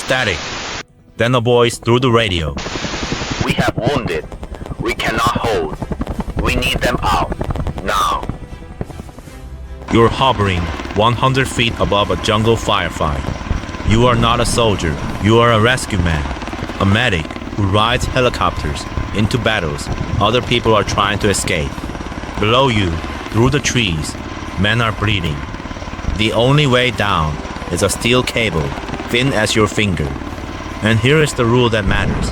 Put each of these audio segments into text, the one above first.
Static. Then a voice through the radio. We have wounded. We cannot hold. We need them out. Now. You're hovering 100 feet above a jungle firefight. You are not a soldier. You are a rescue man. A medic who rides helicopters into battles other people are trying to escape. Below you, through the trees, men are bleeding. The only way down is a steel cable, thin as your finger. And here is the rule that matters.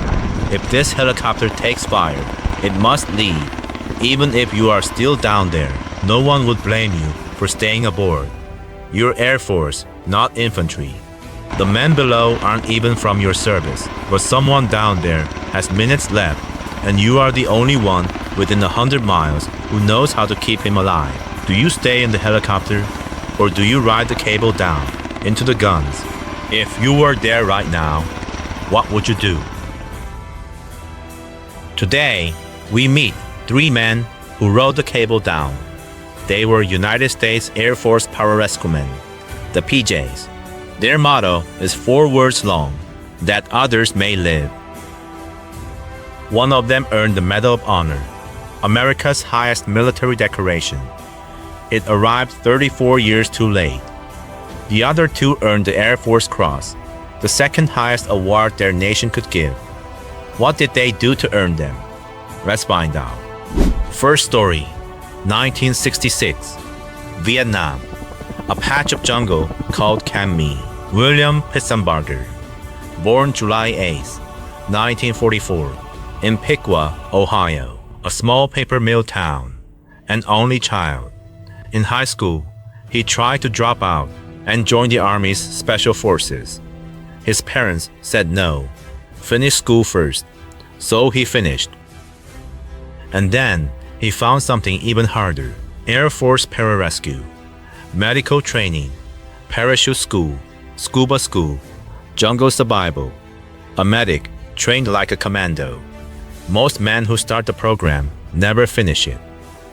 If this helicopter takes fire, it must leave. Even if you are still down there, no one would blame you for staying aboard. You're Air Force, not infantry. The men below aren't even from your service, but someone down there has minutes left, and you are the only one within 100 miles who knows how to keep him alive. Do you stay in the helicopter, or do you ride the cable down into the guns? If you were there right now, what would you do? Today, we meet 3 men who rode the cable down. They were United States Air Force Pararescue men, the PJs. Their motto is 4 words long, that others may live. One of them earned the Medal of Honor, America's highest military decoration. It arrived 34 years too late. The other 2 earned the Air Force Cross, the second highest award their nation could give. What did they do to earn them? Let's find out. First story, 1966, Vietnam. A patch of jungle called Cam Me. William Pitsenbarger, born July 8, 1944, in Piqua, Ohio, a small paper mill town, an only child. In high school, he tried to drop out and join the Army's Special Forces. His parents said no, finish school first, so he finished. And then he found something even harder, Air Force Pararescue, medical training, parachute school, scuba school, jungle survival, a medic trained like a commando. Most men who start the program never finish it.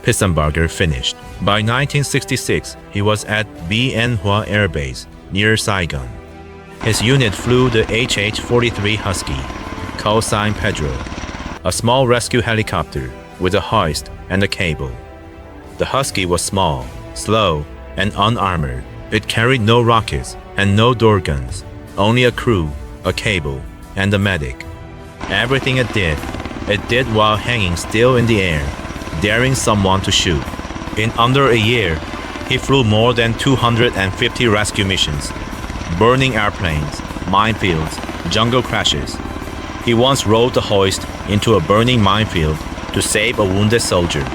Pitsenbarger finished. By 1966, he was at Bien Hoa Air Base near Saigon. His unit flew the HH-43 Husky, call sign Pedro, a small rescue helicopter with a hoist and a cable. The Husky was small, slow, and unarmored. It carried no rockets and no door guns, only a crew, a cable, and a medic. Everything it did while hanging still in the air, daring someone to shoot. In under a year, he flew more than 250 rescue missions, burning airplanes, minefields, jungle crashes. He once rode the hoist into a burning minefield to save a wounded soldier.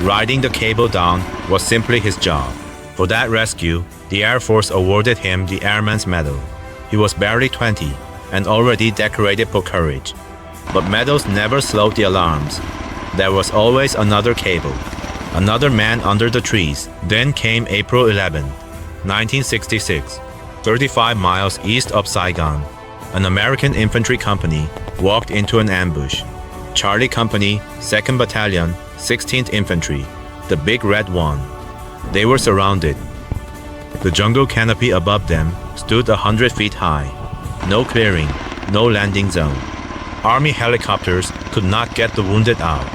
Riding the cable down was simply his job. For that rescue, the Air Force awarded him the Airman's Medal. He was barely 20 and already decorated for courage. But medals never slowed the alarms. There was always another cable, another man under the trees. Then came April 11, 1966, 35 miles east of Saigon. An American infantry company walked into an ambush. Charlie Company, 2nd Battalion, 16th Infantry, the big red one. They were surrounded. The jungle canopy above them stood 100 feet high. No clearing, no landing zone. Army helicopters could not get the wounded out,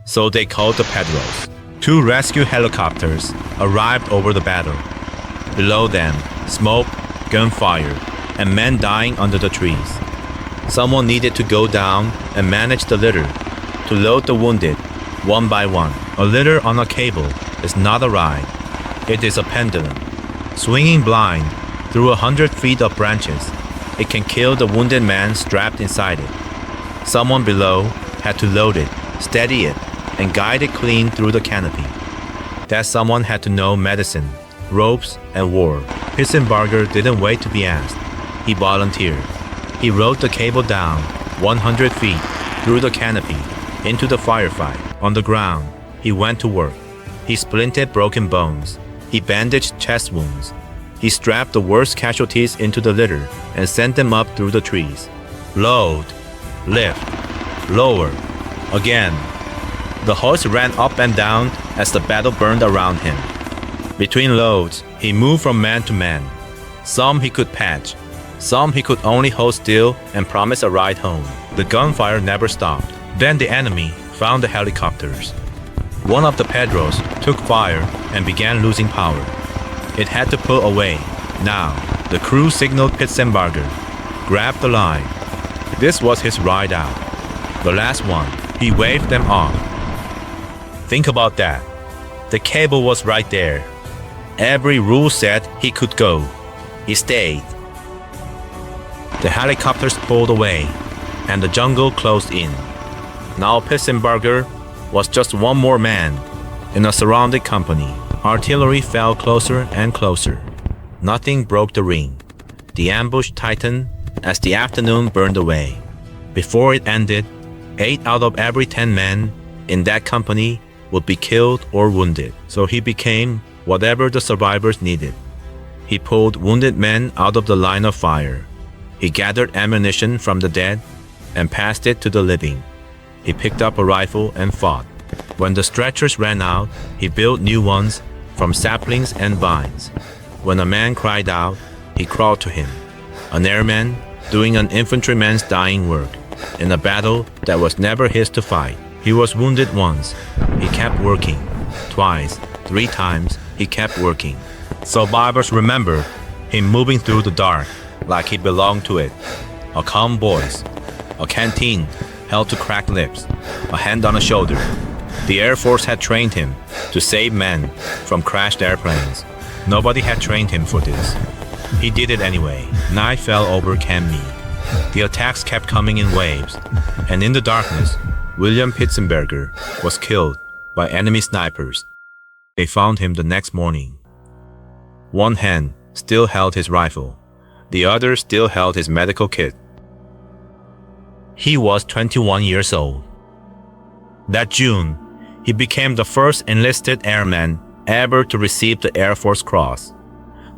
so they called the Pedros. 2 rescue helicopters arrived over the battle. Below them, smoke, gunfire, and men dying under the trees. Someone needed to go down and manage the litter, to load the wounded, one by one. A litter on a cable is not a ride. It is a pendulum. Swinging blind through 100 feet of branches, it can kill the wounded man strapped inside it. Someone below had to load it, steady it, and guide it clean through the canopy. That someone had to know medicine, ropes, and war. Pitsenbarger didn't wait to be asked. He volunteered. He rode the cable down 100 feet through the canopy into the firefight. On the ground, he went to work. He splinted broken bones. He bandaged chest wounds. He strapped the worst casualties into the litter and sent them up through the trees. Load, lift, lower, again. The hoist ran up and down as the battle burned around him. Between loads, he moved from man to man. Some he could patch, Some he could only hold still and promise a ride home. The gunfire never stopped. Then the enemy found the helicopters. One of the Pedros took fire and began losing power. It had to pull away. Now, the crew signaled Pitsenbarger, grabbed the line. This was his ride out. The last one. He waved them off. Think about that. The cable was right there. Every rule said he could go. He stayed. The helicopters pulled away, and the jungle closed in. Now Pitsenbarger was just one more man in a surrounded company. Artillery fell closer and closer. Nothing broke the ring. The ambush tightened as the afternoon burned away. Before it ended, 8 out of every 10 men in that company would be killed or wounded, so he became whatever the survivors needed. He pulled wounded men out of the line of fire. He gathered ammunition from the dead and passed it to the living. He picked up a rifle and fought. When the stretchers ran out, he built new ones from saplings and vines. When a man cried out, he crawled to him. An airman doing an infantryman's dying work in a battle that was never his to fight. He was wounded once. He kept working. Twice, 3 times, he kept working. Survivors remember him moving through the dark like he belonged to it. A calm voice, a canteen held to cracked lips, a hand on a shoulder. The Air Force had trained him to save men from crashed airplanes. Nobody had trained him for this. He did it anyway. Night fell over Camp Me. The attacks kept coming in waves, and in the darkness, William Pitsenbarger was killed by enemy snipers. They found him the next morning. One hand still held his rifle. The other still held his medical kit. He was 21 years old. That June, he became the first enlisted airman ever to receive the Air Force Cross.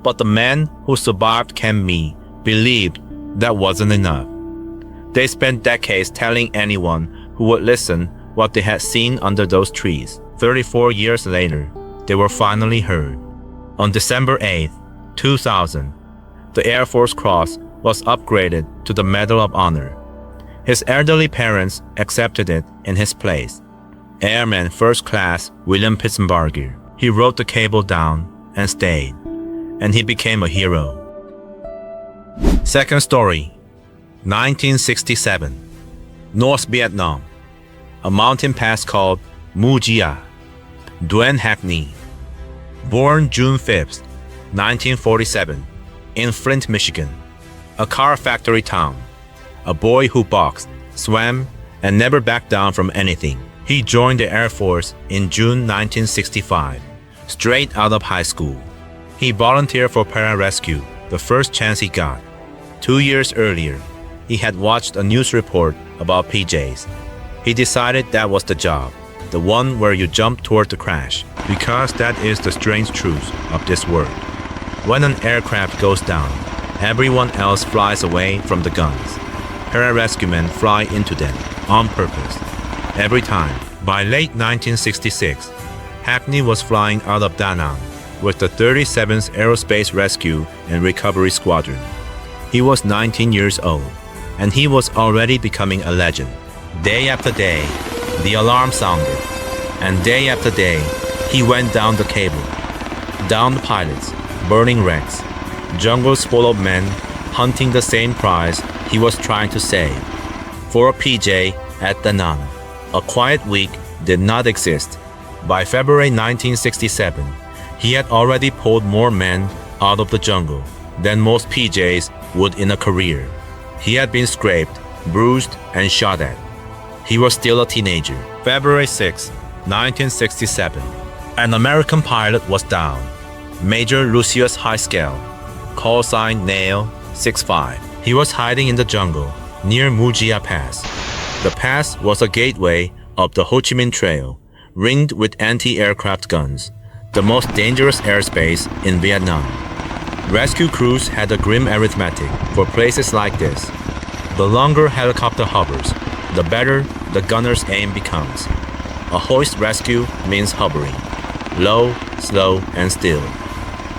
But the men who survived Camp Me believed that wasn't enough. They spent decades telling anyone who would listen what they had seen under those trees. 34 years later, they were finally heard. On December 8, 2000, the Air Force Cross was upgraded to the Medal of Honor. His elderly parents accepted it in his place. Airman First Class William Pitsenbarger. He rode the cable down and stayed, and he became a hero. Second story, 1967, North Vietnam. A mountain pass called Mu Gia. Duen Hackney. Born June 5th, 1947, in Flint, Michigan. A car factory town. A boy who boxed, swam, and never backed down from anything. He joined the Air Force in June 1965, straight out of high school. He volunteered for Pararescue the first chance he got. 2 years earlier, he had watched a news report about PJs. He decided that was the job, the one where you jump toward the crash, because that is the strange truth of this world. When an aircraft goes down, everyone else flies away from the guns. Pararescuemen fly into them on purpose. Every time. By late 1966, Hackney was flying out of Da Nang with the 37th Aerospace Rescue and Recovery Squadron. He was 19 years old, and he was already becoming a legend. Day after day, the alarm sounded, and day after day, he went down the cable, down the pilots, burning wrecks, jungles full of men hunting the same prize he was trying to save. For a PJ at Da Nang, a quiet week did not exist. By February 1967, he had already pulled more men out of the jungle than most PJs would in a career. He had been scraped, bruised, and shot at. He was still a teenager. February 6, 1967, an American pilot was down. Major Lucius Highscale, call sign Nail 65. He was hiding in the jungle near Mu Gia Pass. The pass was a gateway of the Ho Chi Minh Trail, ringed with anti-aircraft guns, the most dangerous airspace in Vietnam. Rescue crews had a grim arithmetic for places like this. The longer helicopter hovers, the better the gunner's aim becomes. A hoist rescue means hovering, low, slow, and still.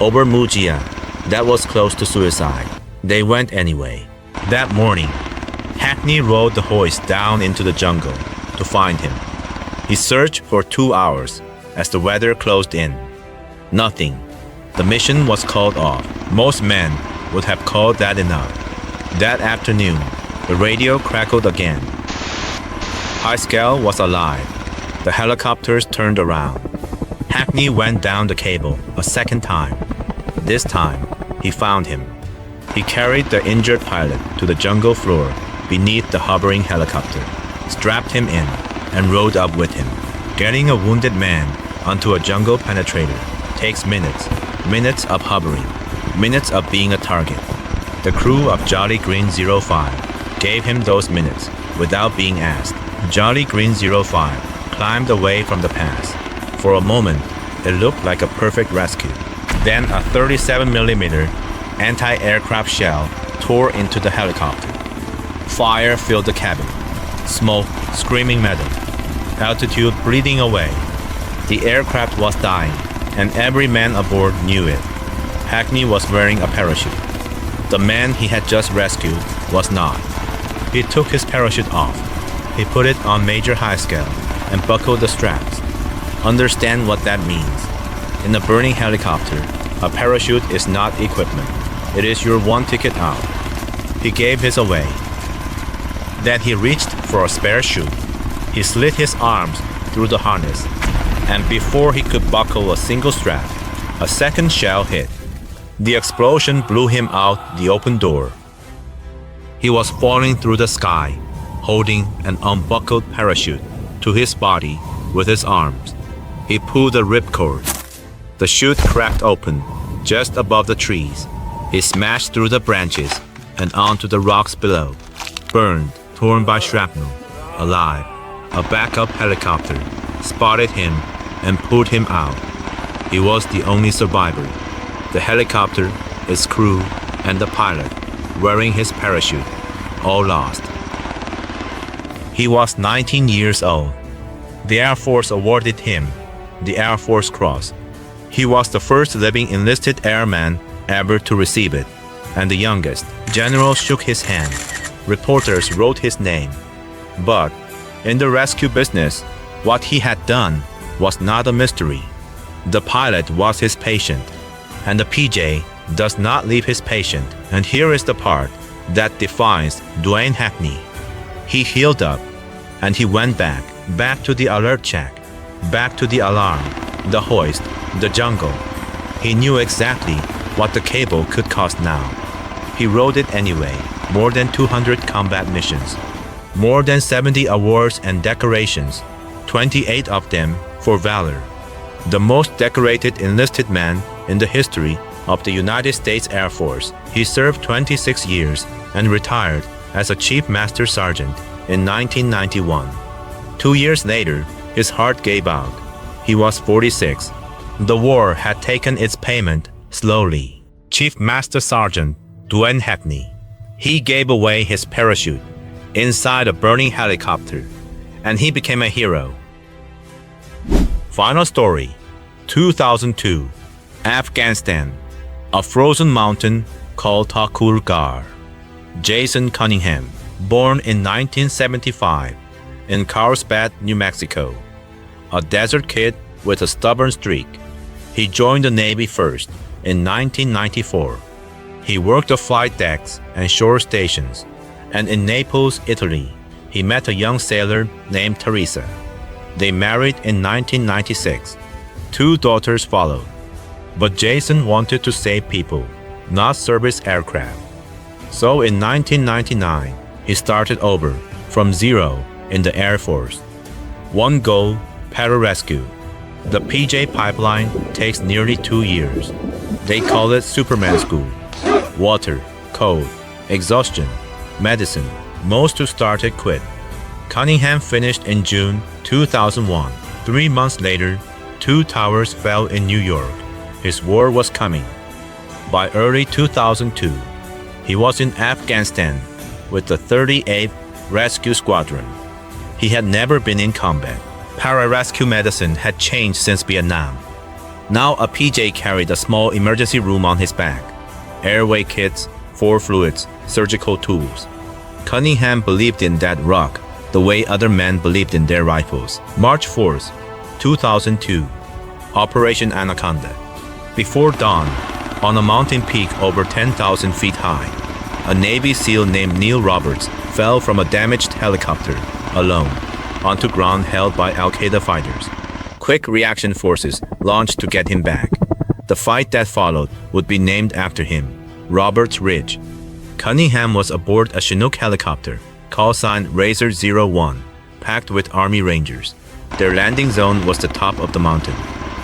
Over Mu Gia, that was close to suicide. They went anyway. That morning, Hackney rode the hoist down into the jungle to find him. He searched for 2 hours as the weather closed in. Nothing. The mission was called off. Most men would have called that enough. That afternoon, the radio crackled again. Hacksaw was alive. The helicopters turned around. Hackney went down the cable a second time. This time, he found him. He carried the injured pilot to the jungle floor beneath the hovering helicopter, strapped him in, and rode up with him. Getting a wounded man onto a jungle penetrator takes minutes. Minutes of hovering. Minutes of being a target. The crew of Jolly Green 05 gave him those minutes without being asked. Jolly Green 05 climbed away from the pass. For a moment, it looked like a perfect rescue. Then a 37mm anti-aircraft shell tore into the helicopter. Fire filled the cabin. Smoke, screaming metal. Altitude bleeding away. The aircraft was dying, and every man aboard knew it. Hackney was wearing a parachute. The man he had just rescued was not. He took his parachute off. He put it on Major Hacksaw and buckled the straps. Understand what that means. In a burning helicopter, a parachute is not equipment. It is your one ticket out. He gave his away. Then he reached for a spare chute. He slid his arms through the harness, and before he could buckle a single strap, a second shell hit. The explosion blew him out the open door. He was falling through the sky, holding an unbuckled parachute to his body with his arms. He pulled the ripcord. The chute cracked open just above the trees. He smashed through the branches and onto the rocks below, burned, torn by shrapnel, alive. A backup helicopter spotted him and pulled him out. He was the only survivor. The helicopter, its crew, and the pilot, wearing his parachute, all lost. He was 19 years old. The Air Force awarded him the Air Force Cross. He was the first living enlisted airman ever to receive it, and the youngest. Generals shook his hand. Reporters wrote his name. But in the rescue business, what he had done was not a mystery. The pilot was his patient, and the PJ does not leave his patient. And here is the part that defines Dwayne Hackney. He healed up, and he went back to the alert check, back to the alarm, the hoist, the jungle. He knew exactly what the cable could cost now. He rode it anyway. More than 200 combat missions, more than 70 awards and decorations, 28 of them for Valor. The most decorated enlisted man in the history of the United States Air Force. He served 26 years and retired as a Chief Master Sergeant in 1991. 2 years later, his heart gave out. He was 46. The war had taken its payment slowly. Chief Master Sergeant Dwayne Hackney. He gave away his parachute inside a burning helicopter, and he became a hero. Final story. 2002. Afghanistan. A frozen mountain called Thakur Ghar. Jason Cunningham, born in 1975 in Carlsbad, New Mexico. A desert kid with a stubborn streak. He joined the Navy first in 1994. He worked the flight decks and shore stations, and in Naples, Italy, he met a young sailor named Teresa. They married in 1996. 2 daughters followed. But Jason wanted to save people, not service aircraft. So in 1999, he started over from zero in the Air Force. One goal, Pararescue. The PJ pipeline takes nearly 2 years. They call it Superman School. Water, cold, exhaustion, medicine. Most who started quit. Cunningham finished in June 2001. 3 months later, 2 towers fell in New York. His war was coming. By early 2002, he was in Afghanistan with the 38th Rescue Squadron. He had never been in combat. Pararescue medicine had changed since Vietnam. Now a PJ carried a small emergency room on his back. Airway kits, 4 fluids, surgical tools. Cunningham believed in that rock the way other men believed in their rifles. March 4th, 2002. Operation Anaconda. Before dawn, on a mountain peak over 10,000 feet high, a Navy SEAL named Neil Roberts fell from a damaged helicopter, alone, onto ground held by Al-Qaeda fighters. Quick reaction forces launched to get him back. The fight that followed would be named after him, Roberts Ridge. Cunningham was aboard a Chinook helicopter, call sign Razor 01, packed with Army Rangers. Their landing zone was the top of the mountain.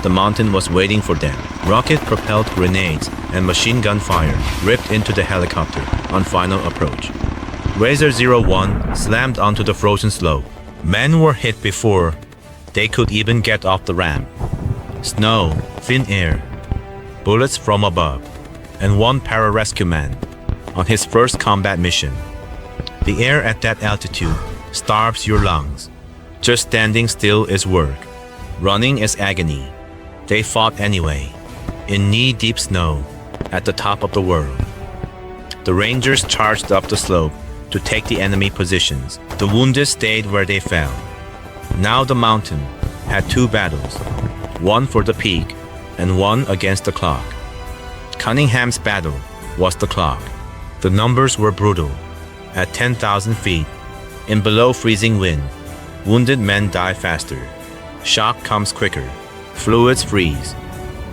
The mountain was waiting for them. Rocket-propelled grenades and machine gun fire ripped into the helicopter on final approach. Razor 01 slammed onto the frozen slope. Men were hit before they could even get off the ramp. Snow, thin air, bullets from above, and one pararescue man on his first combat mission. The air at that altitude starves your lungs. Just standing still is work. Running is agony. They fought anyway, in knee-deep snow, at the top of the world. The Rangers charged up the slope to take the enemy positions. The wounded stayed where they fell. Now the mountain had 2 battles, one for the peak and one against the clock. Cunningham's battle was the clock. The numbers were brutal. At 10,000 feet, in below freezing wind, wounded men die faster. Shock comes quicker. Fluids freeze.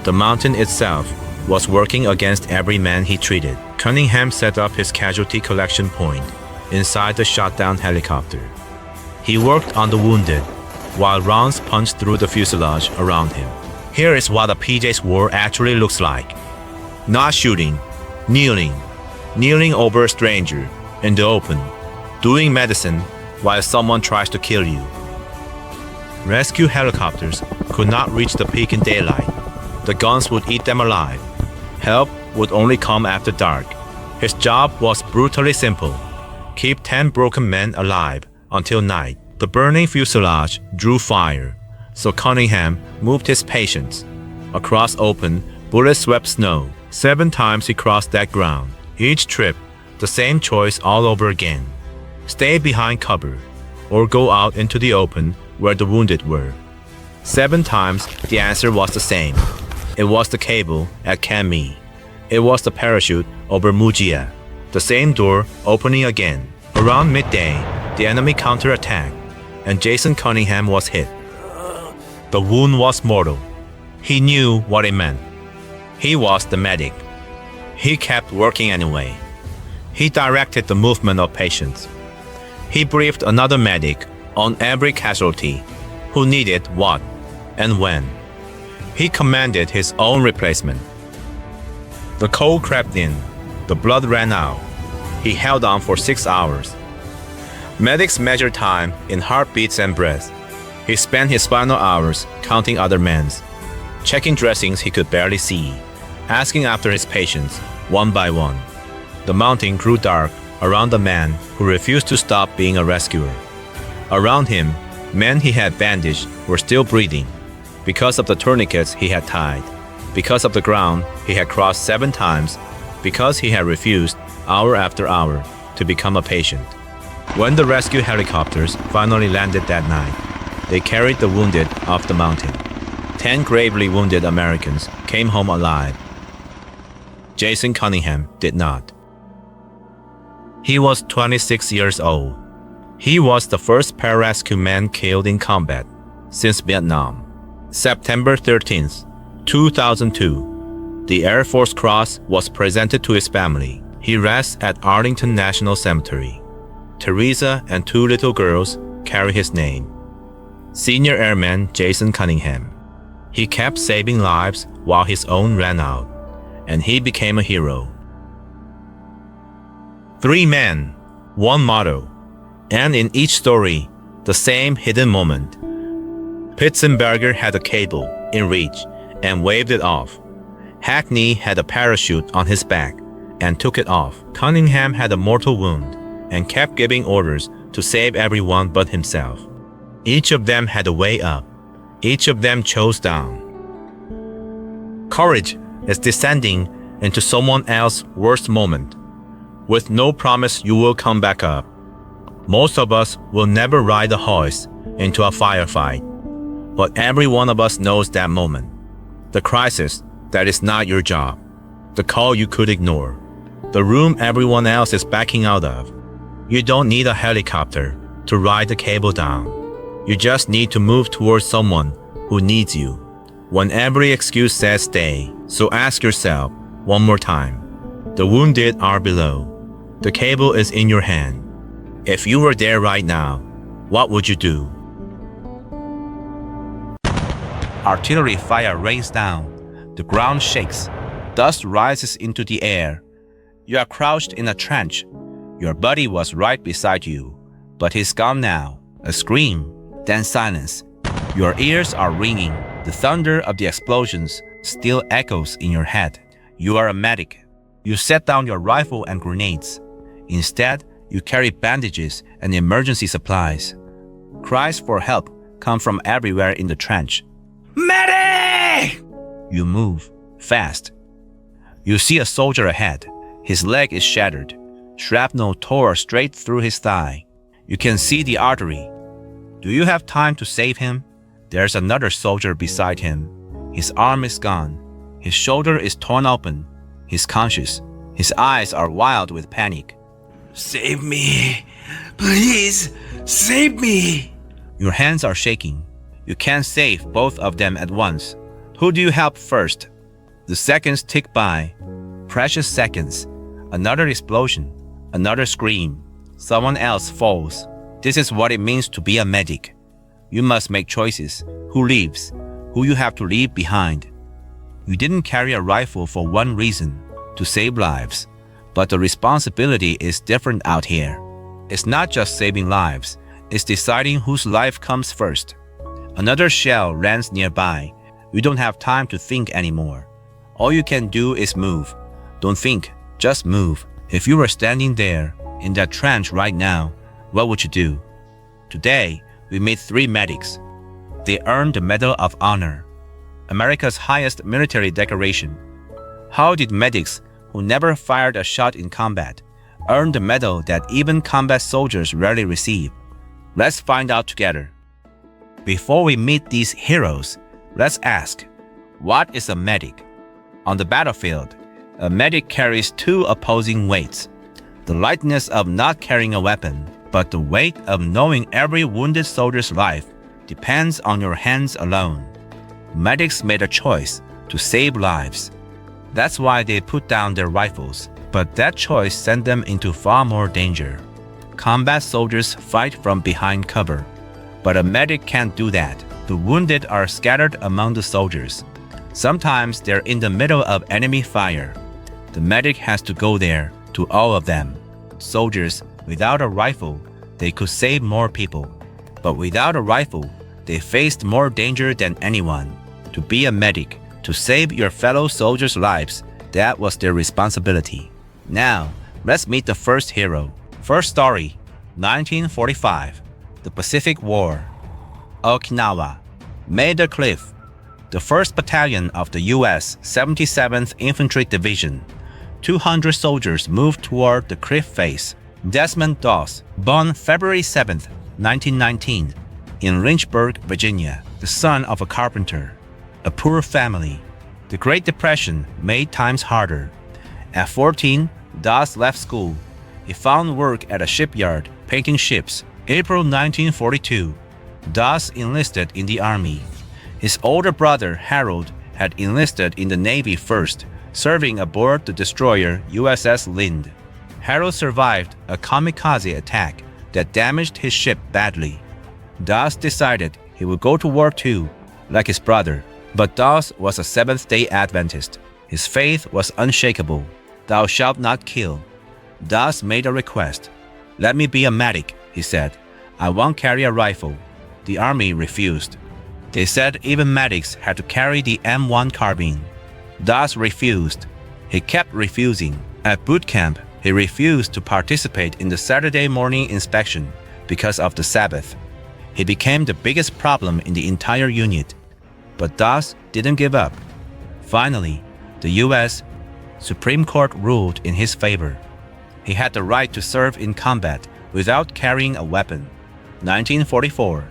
The mountain itself was working against every man he treated. Cunningham set up his casualty collection point inside the shot-down helicopter. He worked on the wounded while rounds punched through the fuselage around him. Here is what a PJ's war actually looks like. Not shooting, kneeling over a stranger in the open, doing medicine while someone tries to kill you. Rescue helicopters could not reach the peak in daylight. The guns would eat them alive. Help would only come after dark. His job was brutally simple. Keep 10 broken men alive until night. The burning fuselage drew fire, so Cunningham moved his patients across open, bullet-swept snow. 7 times he crossed that ground. Each trip, the same choice all over again. Stay behind cover, or go out into the open where the wounded were. 7 times, the answer was the same. It was the cable at Kami. It was the parachute over Mujia. The same door opening again. Around midday, the enemy counterattacked, and Jason Cunningham was hit. The wound was mortal. He knew what it meant. He was the medic. He kept working anyway. He directed the movement of patients. He briefed another medic on every casualty, who needed what and when. He commanded his own replacement. The cold crept in. The blood ran out. He held on for 6 hours. Medics measured time in heartbeats and breaths. He spent his final hours counting other men's, checking dressings he could barely see, asking after his patients, one by one. The mountain grew dark around the man who refused to stop being a rescuer. Around him, men he had bandaged were still breathing, because of the tourniquets he had tied, because of the ground he had crossed 7 times, because he had refused, hour after hour, to become a patient. When the rescue helicopters finally landed that night, they carried the wounded off the mountain. 10 gravely wounded Americans came home alive. Jason Cunningham did not. He was 26 years old. He was the first pararescue man killed in combat since Vietnam. September 13th, 2002. The Air Force Cross was presented to his family. He rests at Arlington National Cemetery. Teresa and 2 little girls carry his name. Senior Airman Jason Cunningham. He kept saving lives while his own ran out, and he became a hero. 3 men, 1 motto, and in each story, the same hidden moment. Pitsenbarger had a cable in reach and waved it off. Hackney had a parachute on his back and took it off. Cunningham had a mortal wound and kept giving orders to save everyone but himself. Each of them had a way up. Each of them chose down. Courage is descending into someone else's worst moment. with no promise you will come back up. Most of us will never ride the hoist into a firefight, but every one of us knows that moment. The crisis that is not your job, the call you could ignore, the room everyone else is backing out of. You don't need a helicopter to ride the cable down. You just need to move towards someone who needs you. When every excuse says stay, so ask yourself one more time. The wounded are below. The cable is in your hand. If you were there right now, what would you do? Artillery fire rains down. The ground shakes. Dust rises into the air. You are crouched in a trench. Your buddy was right beside you, but he's gone now. A scream, then silence. Your ears are ringing. The thunder of the explosions still echoes in your head. You are a medic. You set down your rifle and grenades. Instead, you carry bandages and emergency supplies. Cries for help come from everywhere in the trench. Medic! You move fast. You see a soldier ahead. His leg is shattered. Shrapnel tore straight through his thigh. You can see the artery. Do you have time to save him? There's another soldier beside him. His arm is gone. His shoulder is torn open. He's conscious. His eyes are wild with panic. Save me. Please, save me. Your hands are shaking. You can't save both of them at once. Who do you help first? The seconds tick by. Precious seconds. Another explosion. Another scream. Someone else falls. This is what it means to be a medic. You must make choices. Who leaves? Who you have to leave behind. You didn't carry a rifle for one reason, to save lives. But the responsibility is different out here. It's not just saving lives. It's deciding whose life comes first. Another shell lands nearby. You don't have time to think anymore. All you can do is move. Don't think, just move. If you were standing there, in that trench right now, what would you do? Today, we meet 3 medics. They earned the Medal of Honor, America's highest military decoration. How did medics who never fired a shot in combat earn the medal that even combat soldiers rarely receive? Let's find out together. Before we meet these heroes, let's ask, what is a medic? On the battlefield, a medic carries 2 opposing weights. The lightness of not carrying a weapon, but the weight of knowing every wounded soldier's life depends on your hands alone. Medics made a choice to save lives. That's why they put down their rifles, but that choice sent them into far more danger. Combat soldiers fight from behind cover, but a medic can't do that. The wounded are scattered among the soldiers. Sometimes they're in the middle of enemy fire. The medic has to go there to all of them. Soldiers, without a rifle, they could save more people. But without a rifle, they faced more danger than anyone. To be a medic, to save your fellow soldiers' lives, that was their responsibility. Now, let's meet the first hero. First story, 1945, the Pacific War. Okinawa, Maeda Cliff, the 1st Battalion of the U.S. 77th Infantry Division. 200 soldiers moved toward the cliff face. Desmond Doss, born February 7, 1919, in Lynchburg, Virginia, the son of a carpenter. A poor family. The Great Depression made times harder. At 14, Doss left school. He found work at a shipyard painting ships. April 1942, Doss enlisted in the Army. His older brother, Harold, had enlisted in the Navy first, serving aboard the destroyer USS Lind. Harold survived a kamikaze attack that damaged his ship badly. Doss decided he would go to war too, like his brother. But Doss was a Seventh-day Adventist. His faith was unshakable. Thou shalt not kill. Doss made a request. Let me be a medic, he said. I won't carry a rifle. The Army refused. They said even medics had to carry the M1 carbine. Doss refused. He kept refusing. At boot camp, he refused to participate in the Saturday morning inspection because of the Sabbath. He became the biggest problem in the entire unit. But Doss didn't give up. Finally, the U.S. Supreme Court ruled in his favor. He had the right to serve in combat without carrying a weapon. 1944.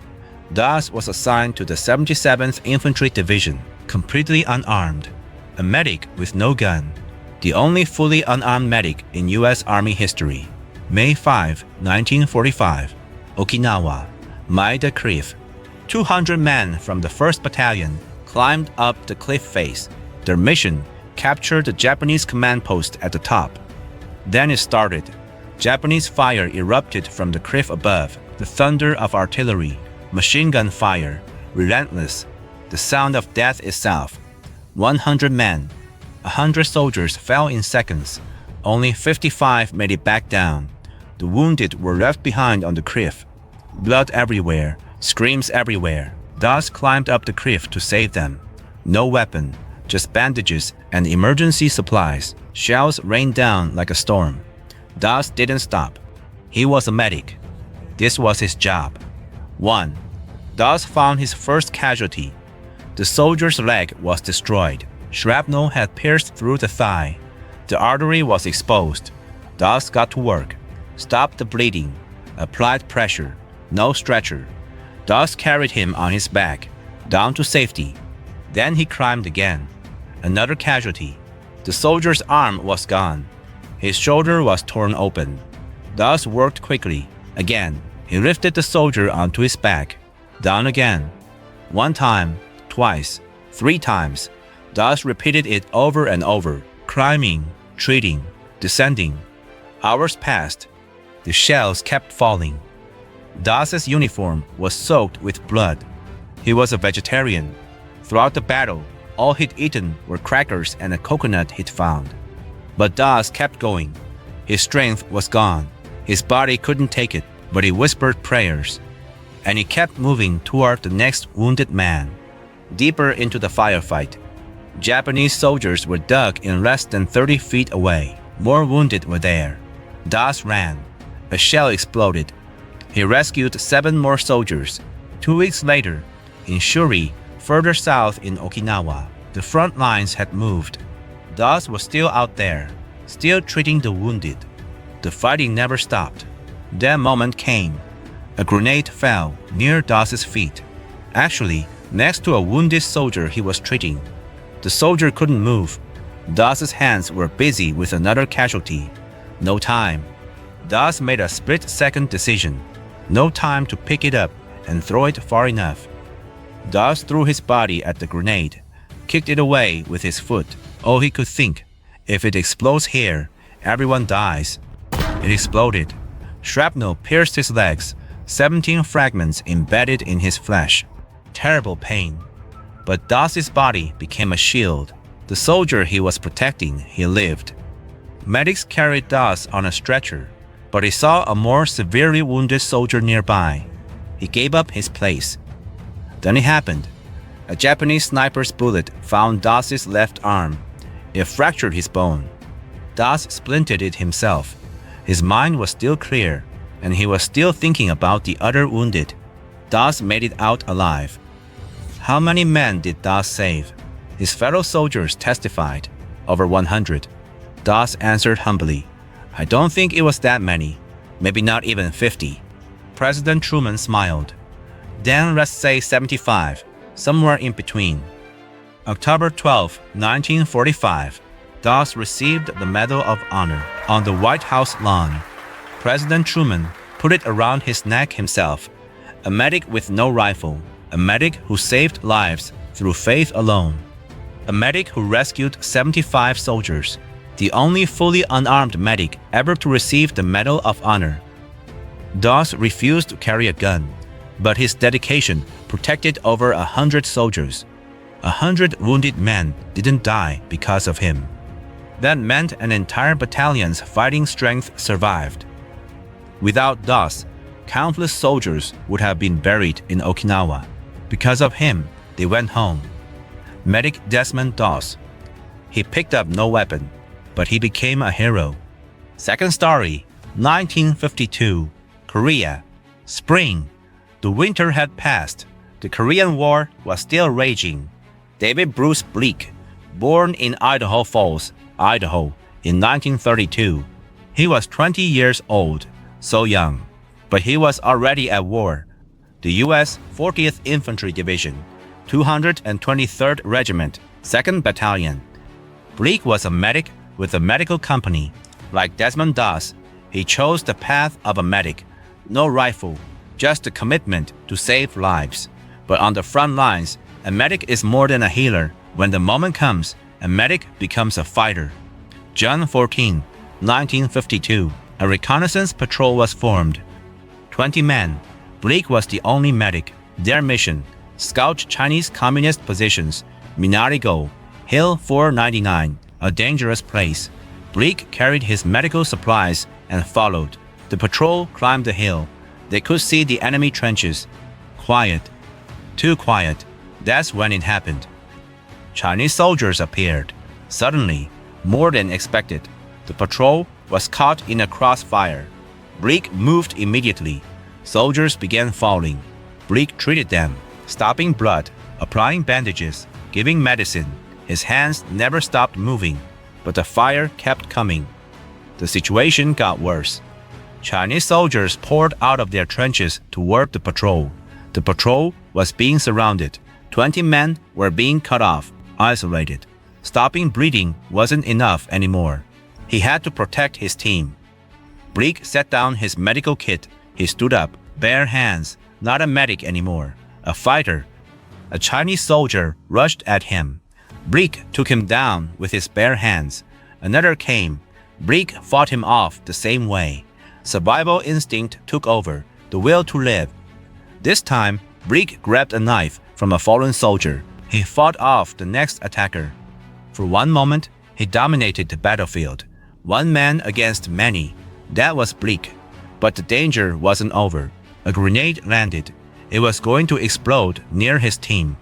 Doss was assigned to the 77th Infantry Division, completely unarmed. A medic with no gun. The only fully unarmed medic in U.S. Army history. May 5, 1945. Okinawa. Maeda Cliff. 200 men from the 1st Battalion climbed up the cliff face. Their mission: capture the Japanese command post at the top. Then it started. Japanese fire erupted from the cliff above, the thunder of artillery, machine gun fire, relentless, the sound of death itself. 100 men, 100 soldiers fell in seconds. Only 55 made it back down. The wounded were left behind on the cliff. Blood everywhere, screams everywhere. Doss climbed up the cliff to save them. No weapon, just bandages and emergency supplies. Shells rained down like a storm. Doss didn't stop. He was a medic. This was his job. 1. Doss found his first casualty. The soldier's leg was destroyed. Shrapnel had pierced through the thigh. The artery was exposed. Doss got to work. Stopped the bleeding. Applied pressure. No stretcher. Doss carried him on his back, down to safety. Then he climbed again. Another casualty. The soldier's arm was gone. His shoulder was torn open. Doss worked quickly. Again, he lifted the soldier onto his back. Down again. 1 time, twice, 3 times. Doss repeated it over and over, climbing, treating, descending. Hours passed. The shells kept falling. Doss's uniform was soaked with blood. He was a vegetarian. Throughout the battle, all he'd eaten were crackers and a coconut he'd found. But Doss kept going. His strength was gone. His body couldn't take it, but he whispered prayers. And he kept moving toward the next wounded man. Deeper into the firefight. Japanese soldiers were dug in less than 30 feet away. More wounded were there. Doss ran. A shell exploded. He rescued 7 more soldiers. 2 weeks later, in Shuri, further south in Okinawa, the front lines had moved. Doss was still out there, still treating the wounded. The fighting never stopped. That moment came. A grenade fell near Doss's feet. Actually, next to a wounded soldier he was treating. The soldier couldn't move. Doss's hands were busy with another casualty. No time. Doss made a split-second decision. No time to pick it up and throw it far enough. Doss threw his body at the grenade, kicked it away with his foot. All he could think, if it explodes here, everyone dies. It exploded. Shrapnel pierced his legs, 17 fragments embedded in his flesh. Terrible pain. But Doss's body became a shield. The soldier he was protecting, he lived. Medics carried Doss on a stretcher, but he saw a more severely wounded soldier nearby. He gave up his place. Then it happened. A Japanese sniper's bullet found Doss's left arm. It fractured his bone. Doss splintered it himself. His mind was still clear, and he was still thinking about the other wounded. Doss made it out alive. How many men did Doss save? His fellow soldiers testified. Over 100. Doss answered humbly, I don't think it was that many. Maybe not even 50. President Truman smiled. Then let's say 75, somewhere in between. October 12, 1945, Doss received the Medal of Honor on the White House lawn. President Truman put it around his neck himself. A medic with no rifle, a medic who saved lives through faith alone. A medic who rescued 75 soldiers, the only fully unarmed medic ever to receive the Medal of Honor. Doss refused to carry a gun, but his dedication protected over 100 soldiers. 100 wounded men didn't die because of him. That meant an entire battalion's fighting strength survived. Without Doss, countless soldiers would have been buried in Okinawa. Because of him, they went home. Medic Desmond Doss. He picked up no weapon, but he became a hero. Second story, 1952, Korea. Spring. The winter had passed. The Korean War was still raging. David Bruce Bleek, born in Idaho Falls, Idaho, in 1932. He was 20 years old, so young, but he was already at war. The U.S. 40th Infantry Division, 223rd Regiment, 2nd Battalion. Bleak was a medic with a medical company. Like Desmond Doss, he chose the path of a medic. No rifle, just a commitment to save lives. But on the front lines, a medic is more than a healer. When the moment comes, a medic becomes a fighter. June 14, 1952, a reconnaissance patrol was formed. 20 men. Bleak was the only medic. Their mission: scout Chinese communist positions. Minari Go, Hill 499, a dangerous place. Bleak carried his medical supplies and followed. The patrol climbed the hill. They could see the enemy trenches. Quiet. Too quiet. That's when it happened. Chinese soldiers appeared. Suddenly, more than expected, the patrol was caught in a crossfire. Bleak moved immediately. Soldiers began falling. Bleak treated them, stopping blood, applying bandages, giving medicine. His hands never stopped moving, but the fire kept coming. The situation got worse. Chinese soldiers poured out of their trenches toward the patrol. The patrol was being surrounded. 20 men were being cut off, isolated. Stopping bleeding wasn't enough anymore. He had to protect his team. Bleak set down his medical kit. He stood up, bare hands, not a medic anymore, a fighter. A Chinese soldier rushed at him. Bleak took him down with his bare hands. Another came. Bleak fought him off the same way. Survival instinct took over, the will to live. This time, Bleak grabbed a knife from a fallen soldier. He fought off the next attacker. For one moment, he dominated the battlefield. One man against many. That was Bleak. But the danger wasn't over. A grenade landed. It was going to explode near his team.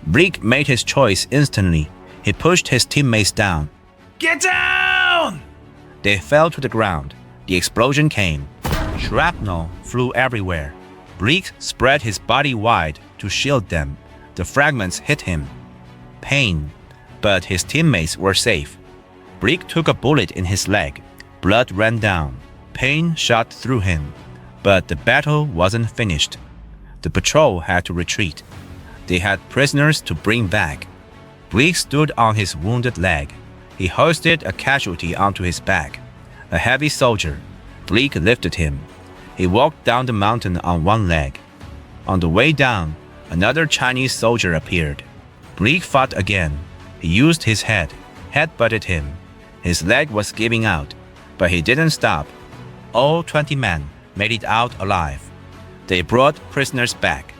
Bleak made his choice instantly. He pushed his teammates down. Get down! They fell to the ground. The explosion came. Shrapnel flew everywhere. Bleak spread his body wide to shield them. The fragments hit him. Pain. But his teammates were safe. Bleak took a bullet in his leg. Blood ran down. Pain shot through him. But the battle wasn't finished. The patrol had to retreat. They had prisoners to bring back. Bleak stood on his wounded leg. He hoisted a casualty onto his back. A heavy soldier. Bleak lifted him. He walked down the mountain on one leg. On the way down, another Chinese soldier appeared. Bleak fought again. He used his head, head-butted him. His leg was giving out, but he didn't stop. All 20 men made it out alive. They brought prisoners back.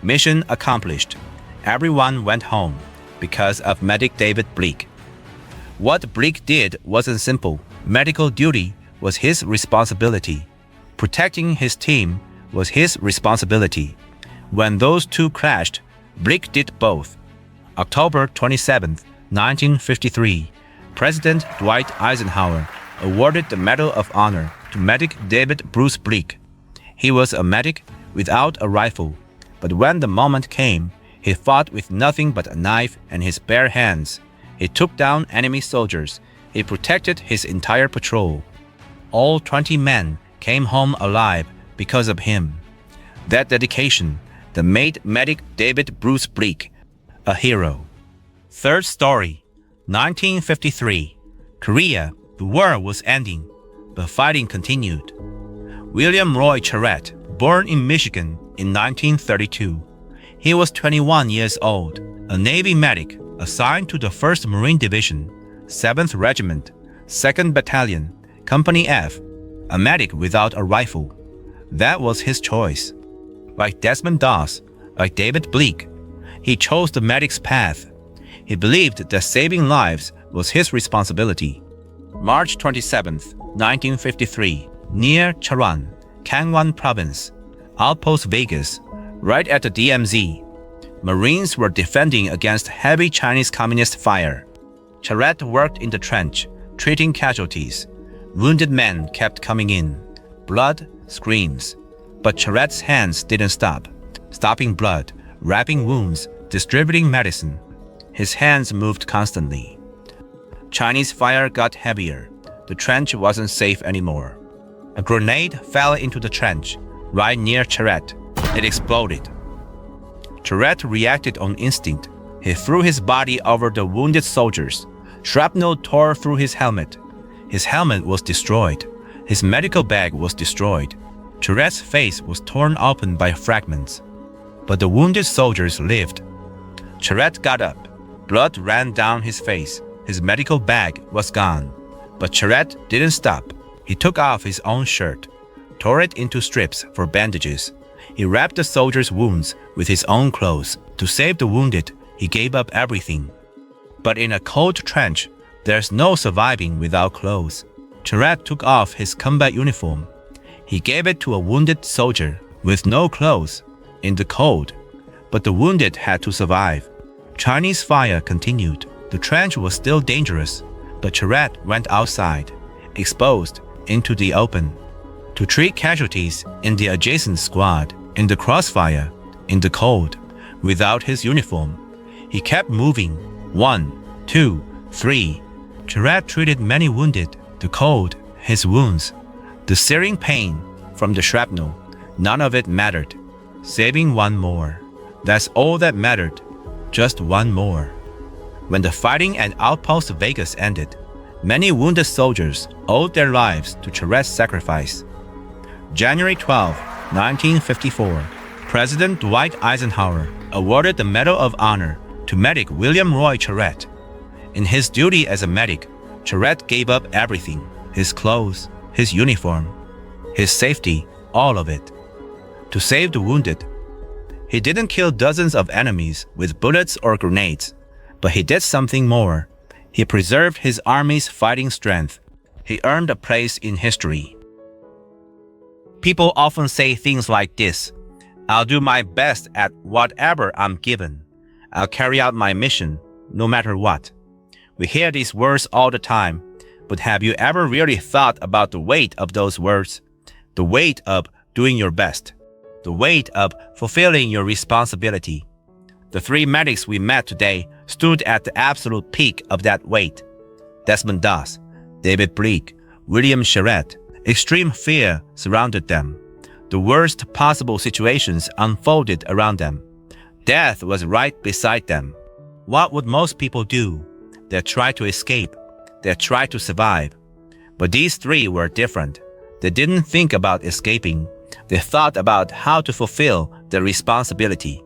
Mission accomplished. Everyone went home because of Medic David Bleak. What Bleak did wasn't simple. Medical duty was his responsibility. Protecting his team was his responsibility. When those two clashed, Bleak did both. October 27, 1953, President Dwight Eisenhower awarded the Medal of Honor to Medic David Bruce Bleak. He was a medic without a rifle, but when the moment came, he fought with nothing but a knife and his bare hands. He took down enemy soldiers. He protected his entire patrol. All 20 men came home alive because of him. That dedication that made Medic David Bruce Bleak a hero. Third story, 1953. Korea, the war was ending, but fighting continued. William Roy Charette, born in Michigan in 1932. He was 21 years old, a Navy medic assigned to the 1st Marine Division, 7th Regiment, 2nd Battalion, Company F, a medic without a rifle. That was his choice. Like Desmond Doss, like David Bleak, he chose the medic's path. He believed that saving lives was his responsibility. March 27, 1953, near Charan, Gangwon Province, Outpost Vegas, right at the DMZ. Marines were defending against heavy Chinese communist fire. Charette worked in the trench, treating casualties. Wounded men kept coming in. Blood, screams. But Charette's hands didn't stop, stopping blood, wrapping wounds, distributing medicine. His hands moved constantly. Chinese fire got heavier. the trench wasn't safe anymore. A grenade fell into the trench, right near Charette. It exploded. Charette reacted on instinct. He threw his body over the wounded soldiers. Shrapnel tore through his helmet. His helmet was destroyed. His medical bag was destroyed. Charette's face was torn open by fragments. But the wounded soldiers lived. Charette got up. Blood ran down his face. His medical bag was gone. But Charette didn't stop. He took off his own shirt, tore it into strips for bandages. He wrapped the soldiers' wounds with his own clothes. To save the wounded, he gave up everything. But in a cold trench, there's no surviving without clothes. Charette took off his combat uniform. He gave it to a wounded soldier with no clothes in the cold. But the wounded had to survive. Chinese fire continued. The trench was still dangerous, but Charette went outside, exposed into the open, to treat casualties in the adjacent squad, in the crossfire, in the cold, without his uniform. He kept moving. 1, 2, 3. Charette treated many wounded, the cold, his wounds, the searing pain from the shrapnel. None of it mattered. Saving one more. That's all that mattered. Just one more. When the fighting at Outpost Vegas ended, many wounded soldiers owed their lives to Charette's sacrifice. January 12, 1954, President Dwight Eisenhower awarded the Medal of Honor to medic William Roy Charette. In his duty as a medic, Charette gave up everything: his clothes, his uniform, his safety, all of it, to save the wounded. He didn't kill dozens of enemies with bullets or grenades, but he did something more. He preserved his army's fighting strength. He earned a place in history. People often say things like this: I'll do my best at whatever I'm given. I'll carry out my mission, no matter what. We hear these words all the time, but have you ever really thought about the weight of those words? The weight of doing your best. The weight of fulfilling your responsibility. The three medics we met today stood at the absolute peak of that weight. Desmond Doss, David Bleak, William Charette. Extreme fear surrounded them. The worst possible situations unfolded around them. Death was right beside them. What would most people do? They'd try to escape. They'd try to survive. But these three were different. They didn't think about escaping. They thought about how to fulfill their responsibility.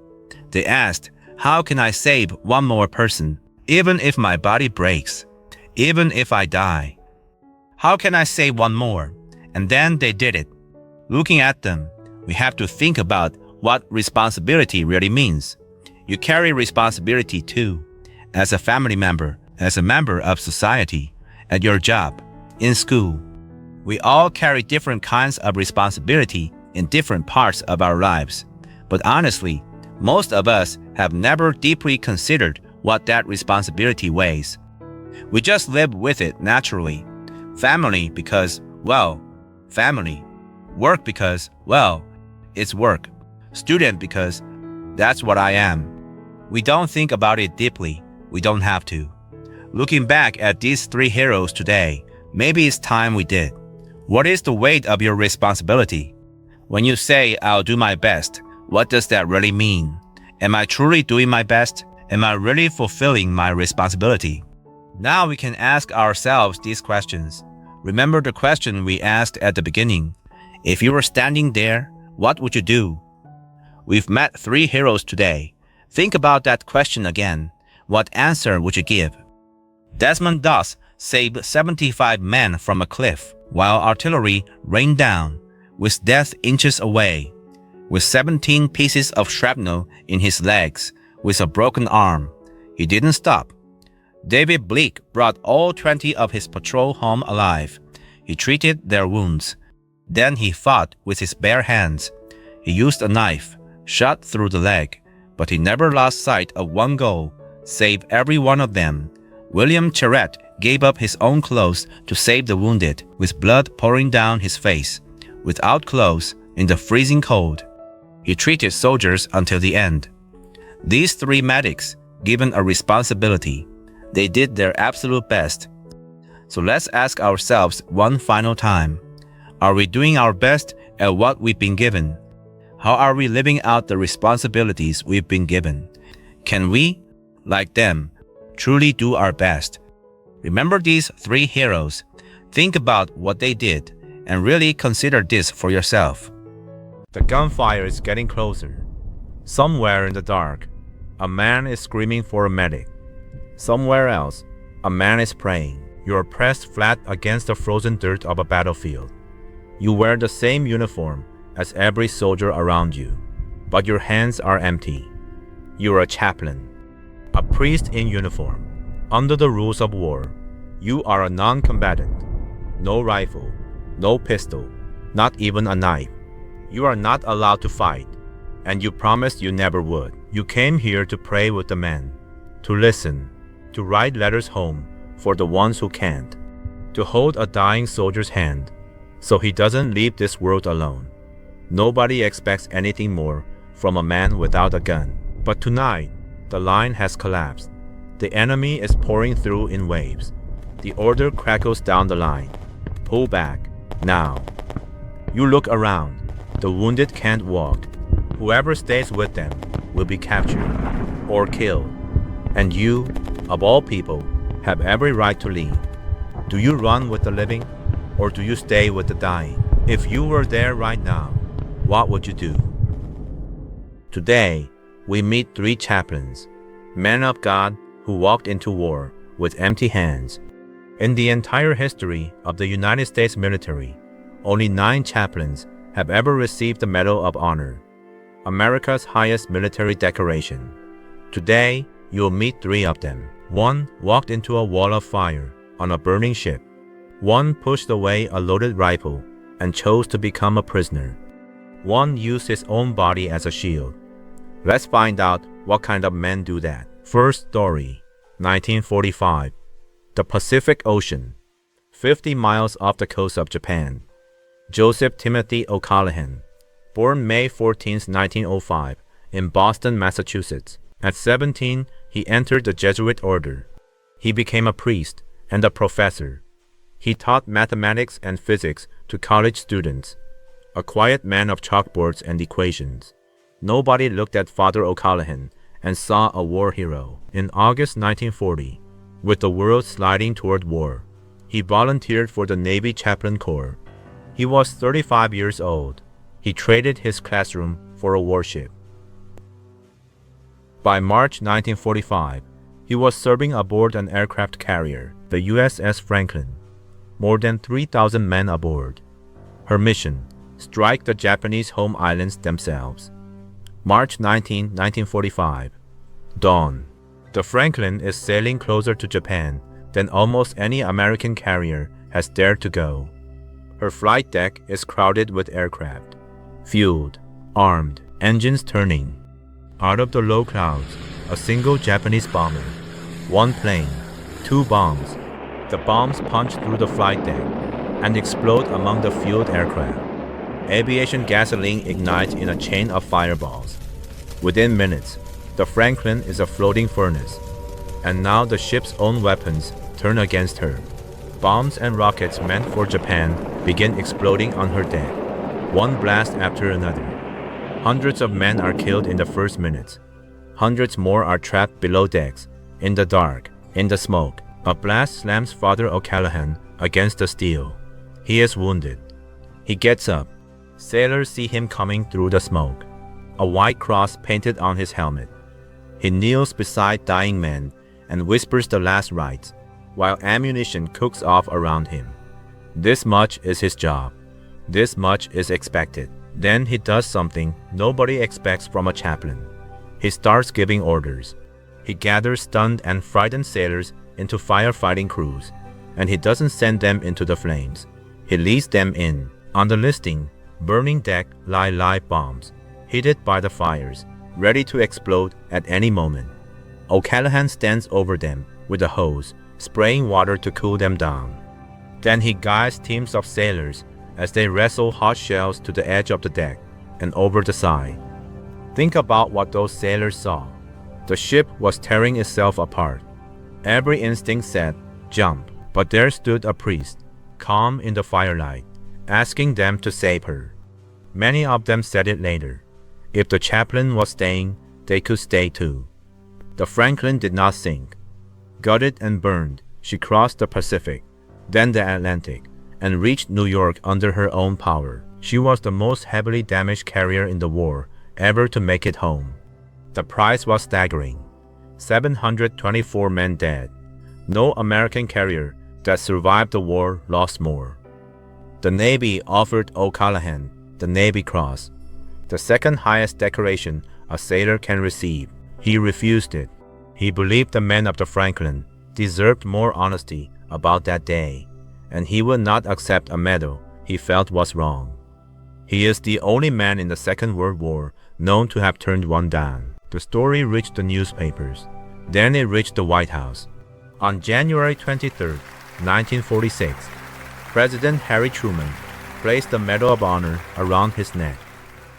They asked, how can I save one more person, even if my body breaks, even if I die? How can I save one more? And then they did it. Looking at them, we have to think about what responsibility really means. You carry responsibility too, as a family member, as a member of society, at your job, in school. We all carry different kinds of responsibility in different parts of our lives. But honestly, most of us have never deeply considered what that responsibility weighs. We just live with it naturally. Family because, well, family. Work because, well, it's work. Student because that's what I am. We don't think about it deeply. We don't have to. Looking back at these three heroes today, maybe it's time we did. What is the weight of your responsibility? When you say, I'll do my best, what does that really mean? Am I truly doing my best? Am I really fulfilling my responsibility? Now we can ask ourselves these questions. Remember the question we asked at the beginning. If you were standing there, what would you do? We've met three heroes today. Think about that question again. What answer would you give? Desmond Doss saved 75 men from a cliff while artillery rained down, with death inches away, with 17 pieces of shrapnel in his legs, with a broken arm. He didn't stop. David Bleak brought all 20 of his patrol home alive. He treated their wounds. Then he fought with his bare hands. He used a knife, shot through the leg, but he never lost sight of one goal: save every one of them. William Charette gave up his own clothes to save the wounded, with blood pouring down his face, without clothes, in the freezing cold. He treated soldiers until the end. These three medics, given a responsibility, they did their absolute best. So let's ask ourselves one final time. Are we doing our best at what we've been given? How are we living out the responsibilities we've been given? Can we, like them, truly do our best? Remember these three heroes. Think about what they did and really consider this for yourself. The gunfire is getting closer. Somewhere in the dark, a man is screaming for a medic. Somewhere else, a man is praying. You are pressed flat against the frozen dirt of a battlefield. You wear the same uniform as every soldier around you, but your hands are empty. You are a chaplain, a priest in uniform. Under the rules of war, you are a non-combatant. No rifle, no pistol, not even a knife. You are not allowed to fight, and you promised you never would. You came here to pray with the men, to listen, to write letters home for the ones who can't, to hold a dying soldier's hand so he doesn't leave this world alone. Nobody expects anything more from a man without a gun. But tonight, the line has collapsed. The enemy is pouring through in waves. The order crackles down the line. Pull back, now. You look around. The wounded can't walk. Whoever stays with them will be captured or killed. And you, of all people, have every right to leave. Do you run with the living, or do you stay with the dying? If you were there right now, what would you do? Today, we meet three chaplains, men of God who walked into war with empty hands. In the entire history of the United States military, only 9 chaplains have ever received the Medal of Honor, America's highest military decoration. Today, you'll meet 3 of them. One walked into a wall of fire on a burning ship. One pushed away a loaded rifle and chose to become a prisoner. One used his own body as a shield. Let's find out what kind of men do that. First story, 1945. The Pacific Ocean, 50 miles off the coast of Japan. Joseph Timothy O'Callaghan, born May 14, 1905, in Boston, Massachusetts. At 17, he entered the Jesuit order. He became a priest and a professor. He taught mathematics and physics to college students. A quiet man of chalkboards and equations. Nobody looked at Father O'Callaghan and saw a war hero. In August 1940, with the world sliding toward war, he volunteered for the Navy Chaplain Corps. He was 35 years old. He traded his classroom for a warship. By March 1945, he was serving aboard an aircraft carrier, the USS Franklin. More than 3,000 men aboard. Her mission, strike the Japanese home islands themselves. March 19, 1945. Dawn. The Franklin is sailing closer to Japan than almost any American carrier has dared to go. Her flight deck is crowded with aircraft, fueled, armed, engines turning. Out of the low clouds, a single Japanese bomber, 1 plane, 2 bombs. The bombs punch through the flight deck and explode among the fueled aircraft. Aviation gasoline ignites in a chain of fireballs. Within minutes, the Franklin is a floating furnace, and now the ship's own weapons turn against her. Bombs and rockets meant for Japan begin exploding on her deck, one blast after another. Hundreds of men are killed in the first minutes. Hundreds more are trapped below decks, in the dark, in the smoke. A blast slams Father O'Callaghan against the steel. He is wounded. He gets up. Sailors see him coming through the smoke, a white cross painted on his helmet. He kneels beside dying men and whispers the last rites, while ammunition cooks off around him. This much is his job. This much is expected. Then he does something nobody expects from a chaplain. He starts giving orders. He gathers stunned and frightened sailors into firefighting crews, and he doesn't send them into the flames. He leads them in. On the listing, burning deck lie live bombs, heated by the fires, ready to explode at any moment. O'Callaghan stands over them with a hose, spraying water to cool them down. Then he guides teams of sailors as they wrestle hot shells to the edge of the deck and over the side. Think about what those sailors saw. The ship was tearing itself apart. Every instinct said, jump. But there stood a priest, calm in the firelight, asking them to save her. Many of them said it later. If the chaplain was staying, they could stay too. The Franklin did not sink. Gutted and burned, she crossed the Pacific, then the Atlantic, and reached New York under her own power. She was the most heavily damaged carrier in the war ever to make it home. The price was staggering. 724 men dead. No American carrier that survived the war lost more. The Navy offered O'Callaghan the Navy Cross, the second highest decoration a sailor can receive. He refused it. He believed the men of the Franklin deserved more honesty about that day, and he would not accept a medal he felt was wrong. He is the only man in the Second World War known to have turned one down. The story reached the newspapers. Then it reached the White House. On January 23, 1946, President Harry Truman placed the Medal of Honor around his neck,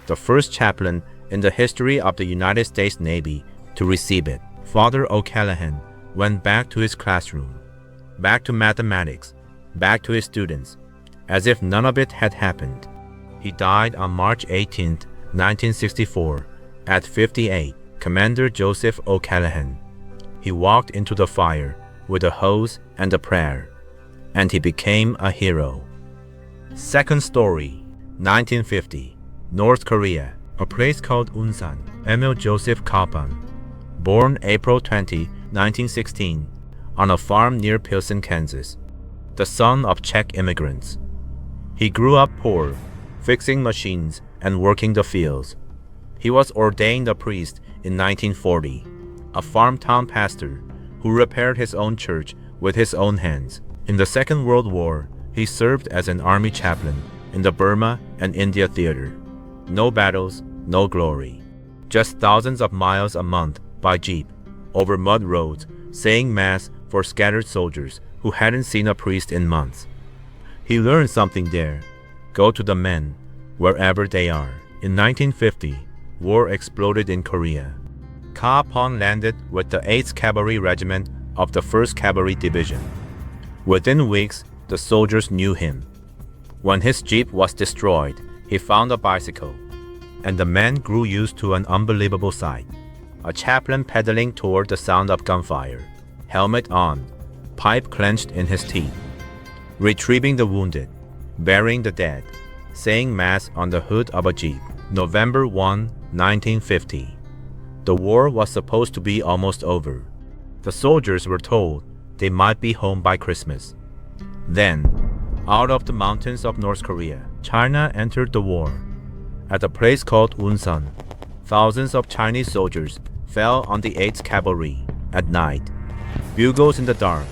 the first chaplain in the history of the United States Navy to receive it. Father O'Callaghan went back to his classroom, back to mathematics, back to his students, as if none of it had happened. He died on March 18, 1964, at 58. Commander Joseph O'Callaghan. He walked into the fire with a hose and a prayer, and he became a hero. Second story, 1950, North Korea, a place called Unsan. Emil Joseph Kapaun, born April 20, 1916, on a farm near Pilsen, Kansas, the son of Czech immigrants. He grew up poor, fixing machines and working the fields. He was ordained a priest in 1940, a farm town pastor who repaired his own church with his own hands. In the Second World War, he served as an army chaplain in the Burma and India theater. No battles, no glory. Just thousands of miles a month by jeep, over mud roads, saying mass for scattered soldiers who hadn't seen a priest in months. He learned something there. Go to the men, wherever they are. In 1950, war exploded in Korea. Kapaun landed with the 8th Cavalry Regiment of the 1st Cavalry Division. Within weeks, the soldiers knew him. When his jeep was destroyed, he found a bicycle, and the men grew used to an unbelievable sight. A chaplain pedaling toward the sound of gunfire, helmet on, pipe clenched in his teeth, retrieving the wounded, burying the dead, saying mass on the hood of a jeep. November 1, 1950. The war was supposed to be almost over. The soldiers were told they might be home by Christmas. Then, out of the mountains of North Korea, China entered the war. At a place called Unsan, thousands of Chinese soldiers fell on the 8th Cavalry at night. Bugles in the dark,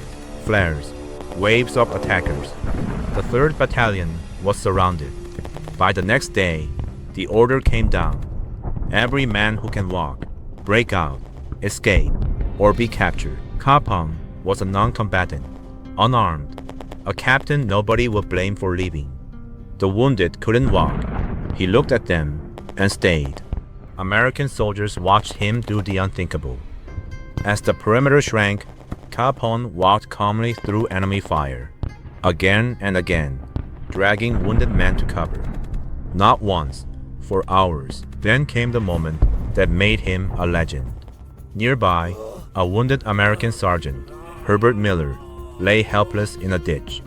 flares, waves of attackers. The 3rd Battalion was surrounded. By the next day, the order came down. Every man who can walk, break out, escape, or be captured. Kapaun was a non-combatant, unarmed, a captain nobody would blame for leaving. The wounded couldn't walk. He looked at them and stayed. American soldiers watched him do the unthinkable. As the perimeter shrank, Kapaun walked calmly through enemy fire, again and again, dragging wounded men to cover. Not once, for hours. Then came the moment that made him a legend. Nearby, a wounded American sergeant, Herbert Miller, lay helpless in a ditch.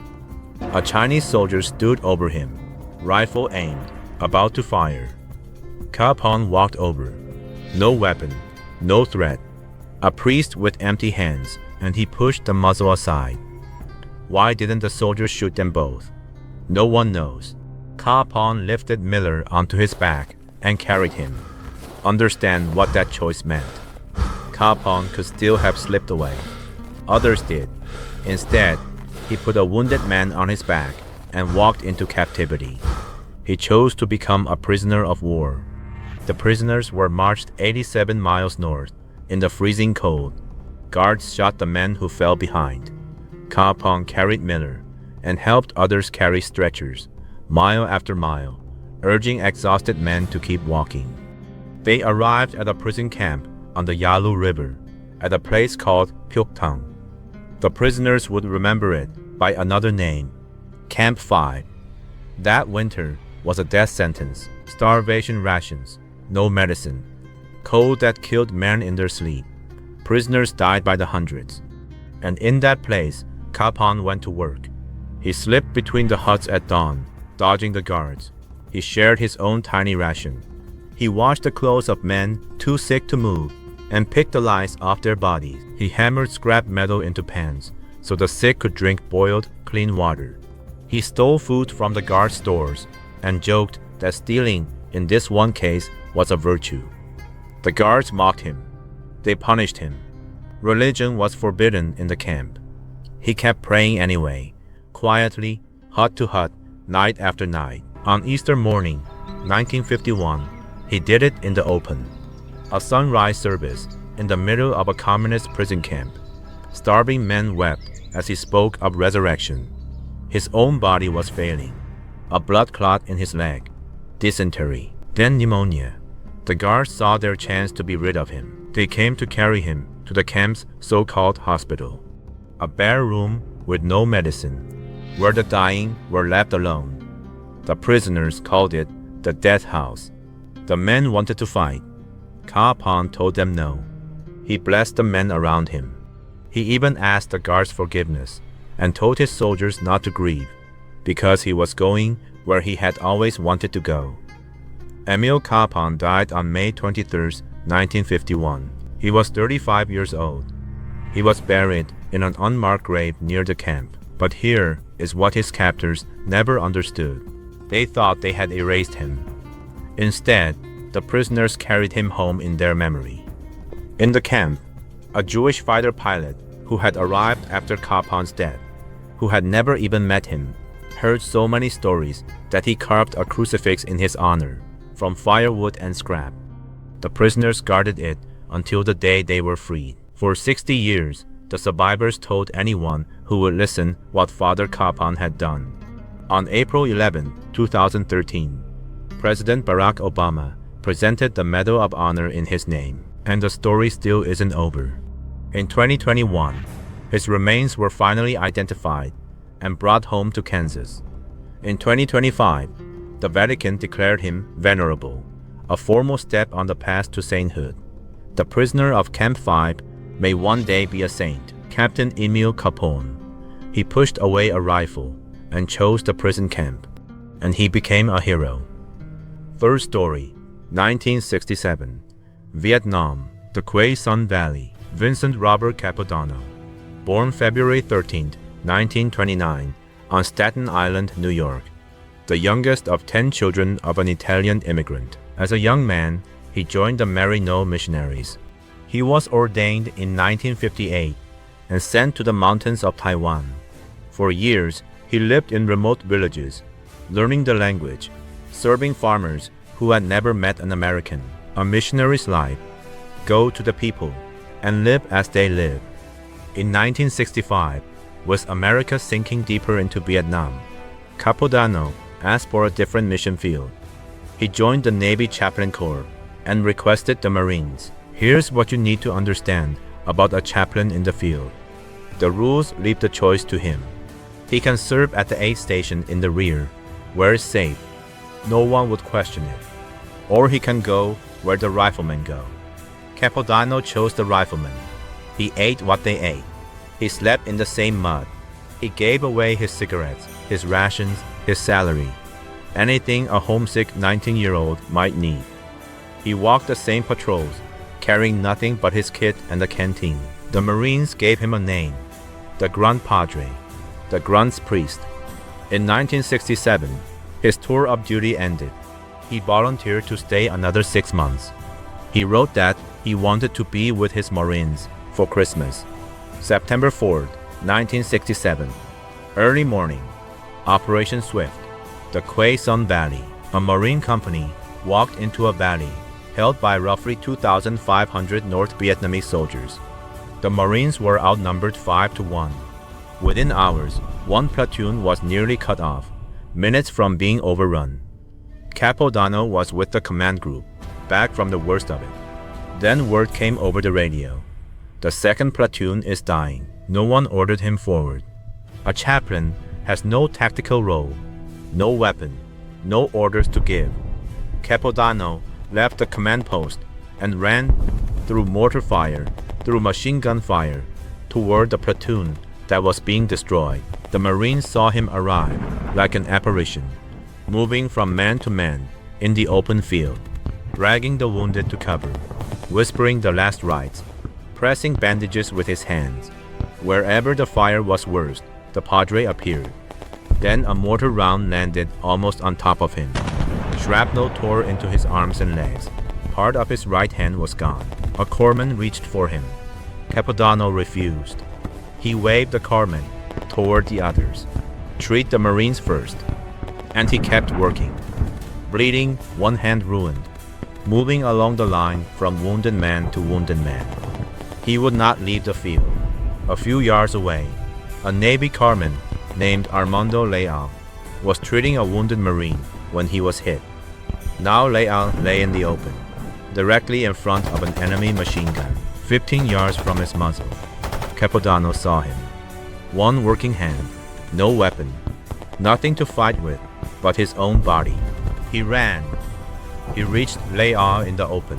A Chinese soldier stood over him, rifle aimed, about to fire. Kapaun walked over. No weapon, no threat. A priest with empty hands, and he pushed the muzzle aside. Why didn't the soldier shoot them both? No one knows. Kapaun lifted Miller onto his back and carried him. Understand what that choice meant. Kapaun could still have slipped away. Others did. Instead, he put a wounded man on his back and walked into captivity. He chose to become a prisoner of war. The prisoners were marched 87 miles north in the freezing cold. Guards shot the men who fell behind. Kapaun carried Miller and helped others carry stretchers, mile after mile, urging exhausted men to keep walking. They arrived at a prison camp on the Yalu River, at a place called Pyeongtaung. The prisoners would remember it by another name, Camp 5. That winter was a death sentence, starvation rations, no medicine, cold that killed men in their sleep. Prisoners died by the hundreds. And in that place, Kapaun went to work. He slipped between the huts at dawn, dodging the guards. He shared his own tiny ration. He washed the clothes of men too sick to move and picked the lice off their bodies. He hammered scrap metal into pans so the sick could drink boiled, clean water. He stole food from the guard stores and joked that stealing in this one case was a virtue. The guards mocked him. They punished him. Religion was forbidden in the camp. He kept praying anyway, quietly, hut to hut, night after night. On Easter morning, 1951, he did it in the open. A sunrise service in the middle of a communist prison camp. Starving men wept as he spoke of resurrection. His own body was failing. A blood clot in his leg. Dysentery. Then pneumonia. The guards saw their chance to be rid of him. They came to carry him to the camp's so-called hospital. A bare room with no medicine, where the dying were left alone. The prisoners called it the death house. The men wanted to fight. Kapaun told them no. He blessed the men around him. He even asked the guards forgiveness and told his soldiers not to grieve, because he was going where he had always wanted to go. Emil Kapaun died on May 23, 1951. He was 35 years old. He was buried in an unmarked grave near the camp. But here is what his captors never understood. They thought they had erased him. Instead, the prisoners carried him home in their memory. In the camp, a Jewish fighter pilot who had arrived after Kapaun's death, who had never even met him, heard so many stories that he carved a crucifix in his honor, from firewood and scrap. The prisoners guarded it until the day they were freed. For 60 years, the survivors told anyone who would listen what Father Kapaun had done. On April 11, 2013, President Barack Obama presented the Medal of Honor in his name, and the story still isn't over. In 2021, his remains were finally identified and brought home to Kansas. In 2025, the Vatican declared him venerable, a formal step on the path to sainthood. The prisoner of Camp 5 may one day be a saint, Captain Emil Kapaun. He pushed away a rifle and chose the prison camp, and he became a hero. First story, 1967, Vietnam, the Quay Sun Valley, Vincent Robert Capodanno. Born February 13, 1929, on Staten Island, New York. The youngest of 10 children of an Italian immigrant. As a young man, he joined the Marino missionaries. He was ordained in 1958 and sent to the mountains of Taiwan. For years, he lived in remote villages, learning the language, serving farmers who had never met an American. A missionary's life: go to the people and live as they live. In 1965, with America sinking deeper into Vietnam, Capodanno asked for a different mission field. He joined the Navy Chaplain Corps and requested the Marines. Here's what you need to understand about a chaplain in the field. The rules leave the choice to him. He can serve at the aid station in the rear, where it's safe. No one would question it. Or he can go where the riflemen go. Capodanno chose the riflemen. He ate what they ate. He slept in the same mud. He gave away his cigarettes, his rations, his salary, anything a homesick 19-year-old might need. He walked the same patrols, carrying nothing but his kit and the canteen. The Marines gave him a name, the Grunt Padre, the Grunt's Priest. In 1967, his tour of duty ended. He volunteered to stay another 6 months. He wrote that he wanted to be with his Marines for Christmas. September 4th, 1967. Early morning. Operation Swift. The Quay Sun Valley. A Marine company walked into a valley held by roughly 2,500 North Vietnamese soldiers. The Marines were outnumbered 5 to 1. Within hours, one platoon was nearly cut off, minutes from being overrun. Capodanno was with the command group, back from the worst of it. Then word came over the radio. The second platoon is dying. No one ordered him forward. A chaplain has no tactical role, no weapon, no orders to give. Capodanno left the command post and ran through mortar fire, through machine gun fire, toward the platoon that was being destroyed. The Marines saw him arrive like an apparition, moving from man to man in the open field, dragging the wounded to cover, whispering the last rites, pressing bandages with his hands. Wherever the fire was worst, the Padre appeared. Then a mortar round landed almost on top of him. Shrapnel tore into his arms and legs. Part of his right hand was gone. A corpsman reached for him. Capodanno refused. He waved the corpsman toward the others. Treat the Marines first. And he kept working. Bleeding, one hand ruined. Moving along the line from wounded man to wounded man. He would not leave the field. A few yards away, a Navy corpsman named Armando Leal was treating a wounded Marine when he was hit. Now Leal lay in the open, directly in front of an enemy machine gun, 15 yards from his muzzle. Capodanno saw him. One working hand, no weapon, nothing to fight with but his own body. He ran. He reached Leal in the open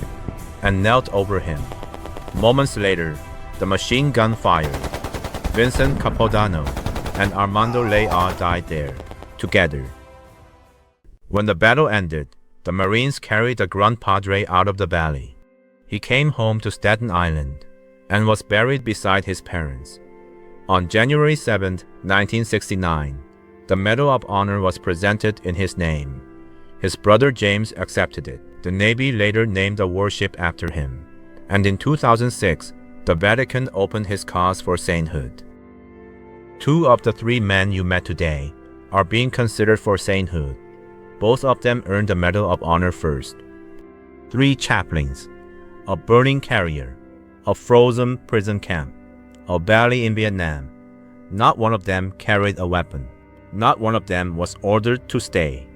and knelt over him. Moments later, the machine gun fired. Vincent Capodanno and Armando Leal died there, together. When the battle ended, the Marines carried the Grand Padre out of the valley. He came home to Staten Island and was buried beside his parents. On January 7, 1969, the Medal of Honor was presented in his name. His brother James accepted it. The Navy later named a warship after him. And in 2006, the Vatican opened his cause for sainthood. 2 of the 3 men you met today are being considered for sainthood. Both of them earned the Medal of Honor first. 3 chaplains, a burning carrier, a frozen prison camp, a valley in Vietnam. Not one of them carried a weapon. Not one of them was ordered to stay.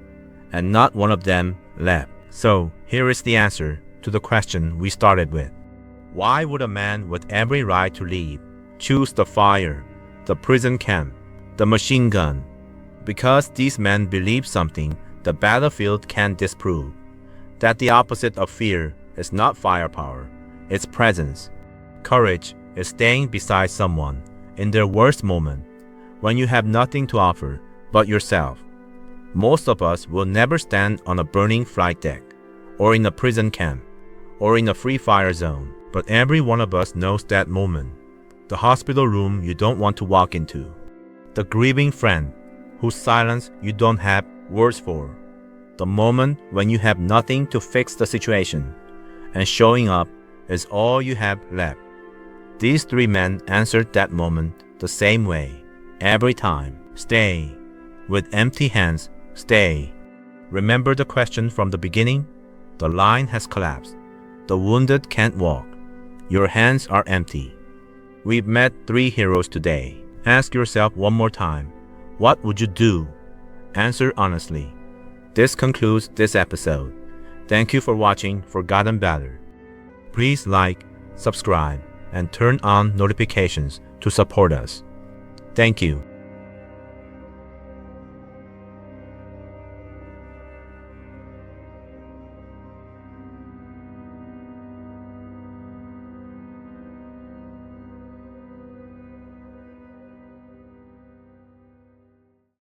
And not one of them left. So, here is the answer to the question we started with. Why would a man with every right to leave choose the fire, the prison camp, the machine gun? Because these men believe something the battlefield can't disprove. That the opposite of fear is not firepower, it's presence. Courage is staying beside someone in their worst moment, when you have nothing to offer but yourself. Most of us will never stand on a burning flight deck, or in a prison camp, or in a free fire zone. But every one of us knows that moment. The hospital room you don't want to walk into. The grieving friend whose silence you don't have words for. The moment when you have nothing to fix the situation, and showing up is all you have left. These 3 men answered that moment the same way, every time. Stay. With empty hands, stay. Remember the question from the beginning? The line has collapsed. The wounded can't walk. Your hands are empty. We've met 3 heroes today. Ask yourself one more time, what would you do? Answer honestly. This concludes this episode. Thank you for watching Forgotten Valor. Please like, subscribe, and turn on notifications to support us. Thank you.